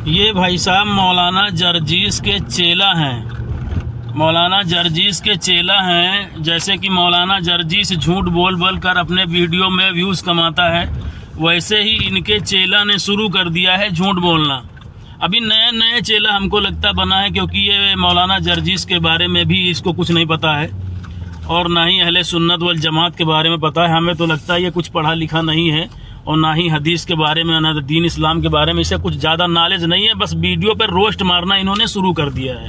یہ بھائی صاحب مولانا جرجیس کے چیلا ہیں، مولانا جرجیس کے چیلا ہیں۔ جیسے کہ مولانا جرجیس جھوٹ بول بول کر اپنے ویڈیو میں ویوز کماتا ہے، ویسے ہی ان کے چیلا نے شروع کر دیا ہے جھوٹ بولنا۔ ابھی نئے چیلا ہم کو لگتا بنا ہے، کیونکہ یہ مولانا جرجیس کے بارے میں بھی اس کو کچھ نہیں پتا ہے، اور نہ ہی اہل سنت والجماعت کے بارے میں پتا ہے۔ ہمیں تو لگتا ہے یہ کچھ پڑھا لکھا نہیں ہے، اور نہ ہی حدیث کے بارے میں، نہ دین اسلام کے بارے میں اسے کچھ زیادہ نالج نہیں ہے۔ بس ویڈیو پر روسٹ مارنا انہوں نے شروع کر دیا ہے۔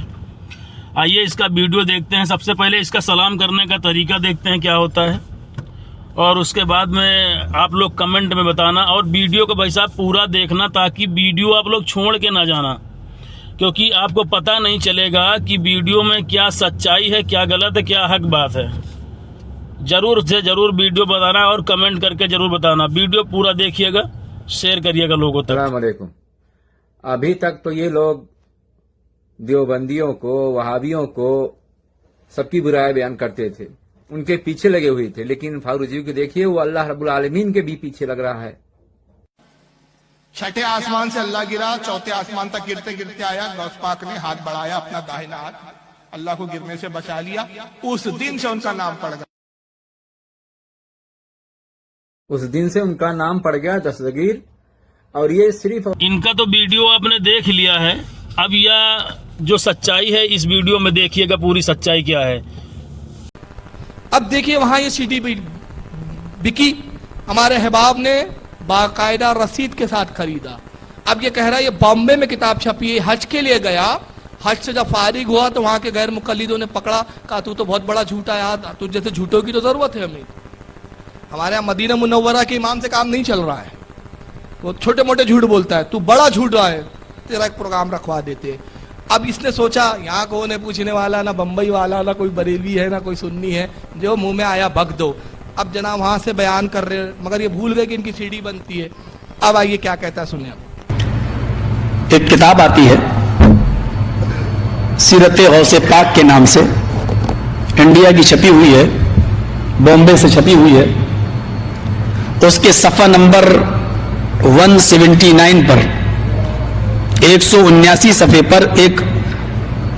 آئیے اس کا ویڈیو دیکھتے ہیں۔ سب سے پہلے اس کا سلام کرنے کا طریقہ دیکھتے ہیں کیا ہوتا ہے، اور اس کے بعد میں آپ لوگ کمنٹ میں بتانا، اور ویڈیو کو بھائی صاحب پورا دیکھنا تاکہ ویڈیو آپ لوگ چھوڑ کے نہ جانا، کیونکہ آپ کو پتہ نہیں چلے گا کہ ویڈیو میں کیا سچائی ہے، کیا غلط ہے، کیا حق بات ہے۔ ضرور سے ضرور ویڈیو بتانا اور کمنٹ کر کے ضرور بتانا۔ ویڈیو پورا دیکھیے گا، شیئر کریے گا لوگوں تک۔ السلام علیکم۔ ابھی تک تو یہ لوگ دیوبندیوں کو، وہابیوں کو سب کی برائے بیان کرتے تھے، ان کے پیچھے لگے ہوئے تھے، لیکن فاروق جی کو دیکھیے، وہ اللہ رب العالمین کے بھی پیچھے لگ رہا ہے۔ چھٹے آسمان سے اللہ گرا، چوتھے آسمان تک گرتے گرتے آیا، غوث پاک نے ہاتھ بڑھایا، اپنا داہنا ہاتھ، اللہ کو گرنے سے بچا لیا۔ اس دن سے ان کا نام پڑ گیا، اس دن سے ان کا نام پڑ گیا دستگیر۔ اور یہ صرف ان کا تو ویڈیو آپ نے دیکھ لیا ہے، اب یہ جو سچائی ہے اس ویڈیو میں دیکھیے گا پوری سچائی کیا ہے۔ اب دیکھیے وہاں یہ سی ڈی بکی، ہمارے احباب نے باقاعدہ رسید کے ساتھ خریدا۔ اب یہ کہہ رہا ہے یہ بامبے میں کتاب چھپی ہے، حج کے لیے گیا، حج سے جب فارغ ہوا تو وہاں کے غیر مقلدوں نے پکڑا، کہا تو بہت بڑا جھوٹا ہے، تجھ جیسے جھوٹوں کی تو ضرورت ہے ہمیں۔ ہمارے یہاں مدینہ منورہ کے امام سے کام نہیں چل رہا ہے، وہ چھوٹے موٹے جھوٹ بولتا ہے، تو بڑا جھوٹ رہا ہے، تیرا ایک پروگرام رکھوا دیتے۔ اب اس نے سوچا یہاں کون ہے پوچھنے والا، نہ بمبئی والا، نہ کوئی بریلوی ہے، نہ کوئی سنی ہے، جو منہ میں آیا بک دو۔ اب جناب وہاں سے بیان کر رہے، مگر یہ بھول گئے کہ ان کی سی ڈی بنتی ہے۔ اب آئیے کیا کہتا ہے سنیں۔ ایک کتاب آتی ہے سیرت غوث پاک کے نام سے، انڈیا کی چھپی ہوئی ہے، بامبے سے چھپی ہوئی ہے۔ اس کے صفحہ نمبر 179 پر 179 صفحے پر ایک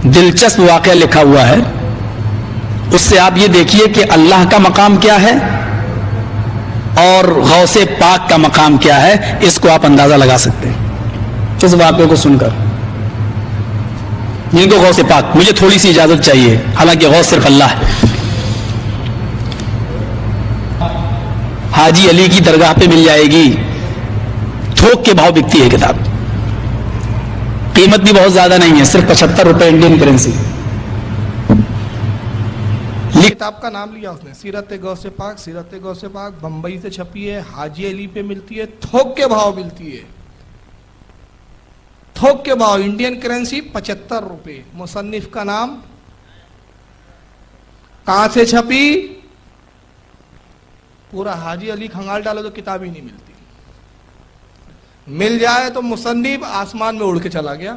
دلچسپ واقعہ لکھا ہوا ہے۔ اس سے آپ یہ دیکھیے کہ اللہ کا مقام کیا ہے اور غوث پاک کا مقام کیا ہے، اس کو آپ اندازہ لگا سکتے ہیں اس واقعے کو سن کر۔ جن کو غوث پاک، مجھے تھوڑی سی اجازت چاہیے، حالانکہ غوث صرف اللہ ہے۔ حاجی علی کی درگاہ پہ مل جائے گی، تھوک کے بھاؤ بکتی ہے کتاب، قیمت بھی بہت زیادہ نہیں ہے، صرف 75 روپے انڈین کرنسی۔ کتاب کا نام لیا اس نے، سیرت غوث پاک، سیرت غوث پاک، بمبئی سے چھپی ہے، حاجی علی پہ ملتی ہے، تھوک کے بھاؤ ملتی ہے، تھوک کے بھاؤ، انڈین کرنسی 75 روپے۔ مصنف کا نام، کہاں سے چھپی، پورا حاجی علی کھنگال ڈالو تو کتاب ہی نہیں ملتی، مل جائے تو مصنف آسمان میں اڑ کے چلا گیا،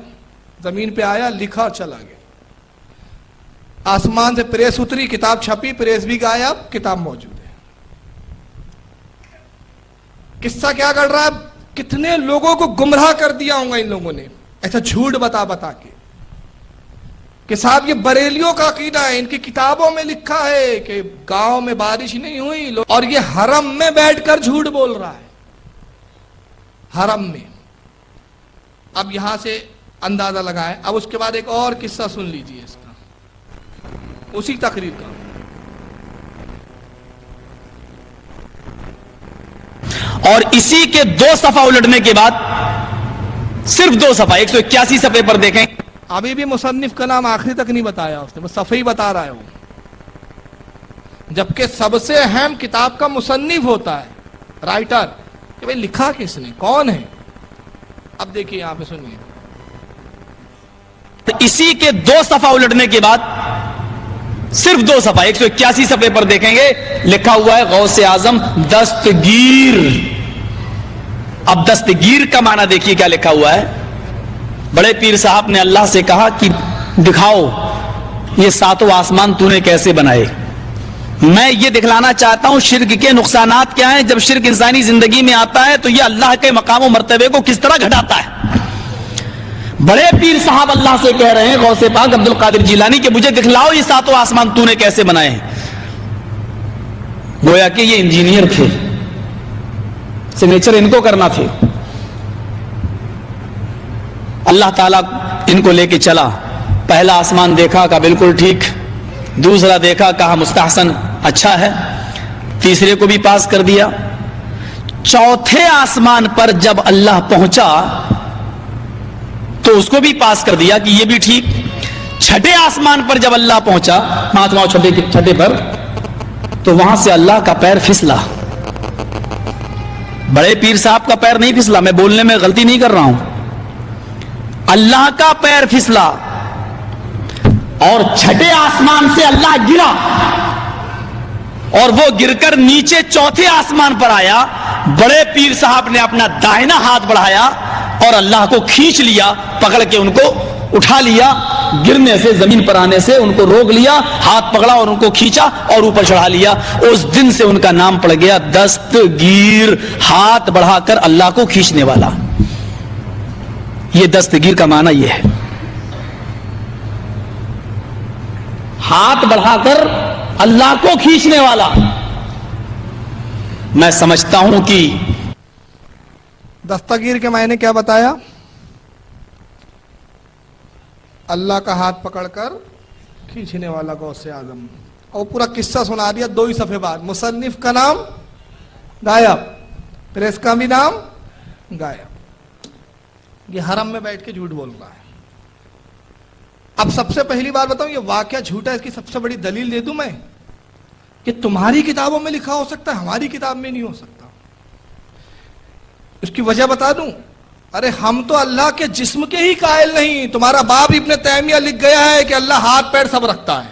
زمین پہ آیا، لکھا اور چلا گیا۔ آسمان سے پریس اتری، کتاب چھپی، پریس بھی غائب، کتاب موجود ہے۔ قصہ کیا کر رہا ہے، کتنے لوگوں کو گمراہ کر دیا ہوں گا ان لوگوں نے ایسا جھوٹ بتا بتا کے کہ صاحب یہ بریلیوں کا عقیدہ ہے، ان کی کتابوں میں لکھا ہے کہ گاؤں میں بارش نہیں ہوئی، اور یہ حرم میں بیٹھ کر جھوٹ بول رہا ہے، حرم میں۔ اب یہاں سے اندازہ لگائے۔ اب اس کے بعد ایک اور قصہ سن لیجئے اس کا، اسی تقریر کا۔ اور اسی کے 2 صفحہ الٹنے کے بعد، صرف 2 صفحہ 181 صفحے پر دیکھیں، ابھی بھی مصنف کا نام آخری تک نہیں بتایا اس نے، بس صفحہ ہی بتا رہا ہے وہ، جبکہ سب سے اہم کتاب کا مصنف ہوتا ہے، رائٹر، کہ بھئی لکھا کس نے، کون ہے۔ اب دیکھیے یہاں پہ سنیے، اسی کے 2 صفحہ الٹنے کے بعد صرف 2 صفحہ 181 صفحے پر دیکھیں گے، لکھا ہوا ہے غوث اعظم دستگیر۔ اب دستگیر کا معنی دیکھیے کیا لکھا ہوا ہے۔ بڑے پیر صاحب نے اللہ سے کہا کہ دکھاؤ یہ 7 آسمان تو نے کیسے بنائے، میں یہ دکھلانا چاہتا ہوں شرک کے نقصانات کیا ہیں، جب شرک انسانی زندگی میں آتا ہے تو یہ اللہ کے مقام و مرتبے کو کس طرح گھٹاتا ہے۔ بڑے پیر صاحب اللہ سے کہہ رہے ہیں غوث پاک عبد القادر جیلانی کہ مجھے دکھلاؤ یہ ساتوں آسمان تو نے کیسے بنائے ہیں. گویا کہ یہ انجینئر تھے, سگنیچر ان کو کرنا تھے. اللہ تعالیٰ ان کو لے کے چلا. پہلا آسمان دیکھا کہا بالکل ٹھیک, دوسرا دیکھا کہا مستحسن اچھا ہے, تیسرے کو بھی پاس کر دیا. چوتھے آسمان پر جب اللہ پہنچا تو اس کو بھی پاس کر دیا کہ یہ بھی ٹھیک. چھٹے آسمان پر جب اللہ پہنچا, مہاتما چھٹے پر, تو وہاں سے اللہ کا پیر پھسلا. بڑے پیر صاحب کا پیر نہیں پھسلا, میں بولنے میں غلطی نہیں کر رہا ہوں, اللہ کا پیر پھسلا. اور چھٹے آسمان سے اللہ گرا اور وہ گر کر نیچے چوتھے آسمان پر آیا. بڑے پیر صاحب نے اپنا دائنا ہاتھ بڑھایا اور اللہ کو کھینچ لیا, پکڑ کے ان کو اٹھا لیا. گرنے سے, زمین پر آنے سے ان کو روک لیا, ہاتھ پکڑا اور ان کو کھینچا اور اوپر چڑھا لیا. اس دن سے ان کا نام پڑ گیا دستگیر, ہاتھ بڑھا کر اللہ کو کھینچنے والا. یہ دستگیر کا معنی یہ ہے, ہاتھ بڑھا کر اللہ کو کھینچنے والا. میں سمجھتا ہوں کہ دستگیر کے معنی کیا بتایا؟ اللہ کا ہاتھ پکڑ کر کھینچنے والا غوث اعظم. اور پورا قصہ سنا دیا 2 ہی صفحے بعد. مصنف کا نام غائب, پریس کا بھی نام غائب. یہ حرم میں بیٹھ کے جھوٹ بول رہا ہے. اب سب سے پہلی بار بتاؤں, یہ واقعہ جھوٹا ہے, اس کی سب سے بڑی دلیل دے دوں میں کہ تمہاری کتابوں میں لکھا ہو سکتا ہے, ہماری کتاب میں نہیں ہو سکتا. اس کی وجہ بتا دوں. ارے ہم تو اللہ کے جسم کے ہی قائل نہیں. تمہارا باپ ابن تیمیہ لکھ گیا ہے کہ اللہ ہاتھ پیر سب رکھتا ہے.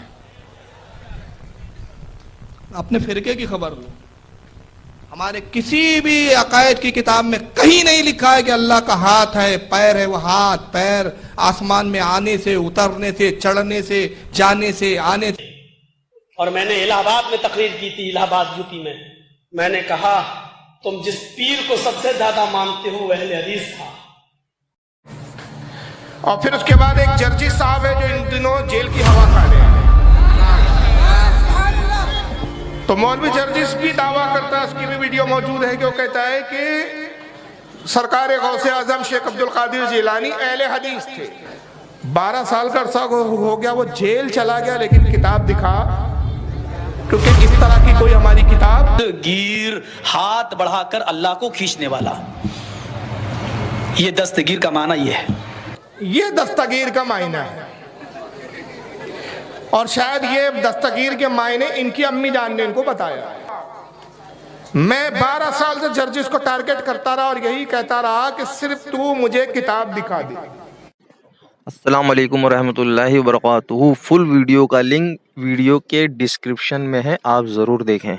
اپنے فرقے کی خبر لو, ہمارے کسی بھی عقائد کی کتاب میں کہیں نہیں لکھا ہے کہ اللہ کا ہاتھ ہے, پیر ہے. وہ ہاتھ پیر آسمان میں آنے سے, اترنے سے, چڑھنے سے, جانے سے, آنے سے. اور میں نے الہ آباد میں تقریر کی تھی, الہ آباد یوپی میں. میں نے کہا تم جس پیر کو سب سے زیادہ مانتے ہو وہ اہل حدیث تھا. اور پھر اس کے بعد ایک جرجی صاحب ہے جو ان دنوں جیل کی ہوا کھا رہے ہیں. تو مولوی جرجس بھی دعویٰ کرتا ہے, اس کی بھی ویڈیو موجود ہے, کہ وہ کہتا ہے کہ سرکار غوث اعظم شیخ عبد القادر جیلانی اہل حدیث تھے. 12 سال کا عرصہ ہو گیا, وہ جیل چلا گیا, لیکن کتاب دکھا, کیونکہ اس طرح کی کوئی ہماری کتاب. گیر, ہاتھ بڑھا کر اللہ کو کھینچنے والا. یہ دستگیر کا معنی یہ ہے. یہ دستگیر کا معنی ہے. اور شاید یہ دستگیر کے معنی ان کی امی جان نے ان کو بتایا. میں 12 سال سے جرجس کو ٹارگٹ کرتا رہا اور یہی کہتا رہا کہ صرف تو مجھے کتاب دکھا دے. السلام علیکم ورحمۃ اللہ وبرکاتہ. فل ویڈیو کا لنک ویڈیو کے ڈسکرپشن میں ہے, آپ ضرور دیکھیں.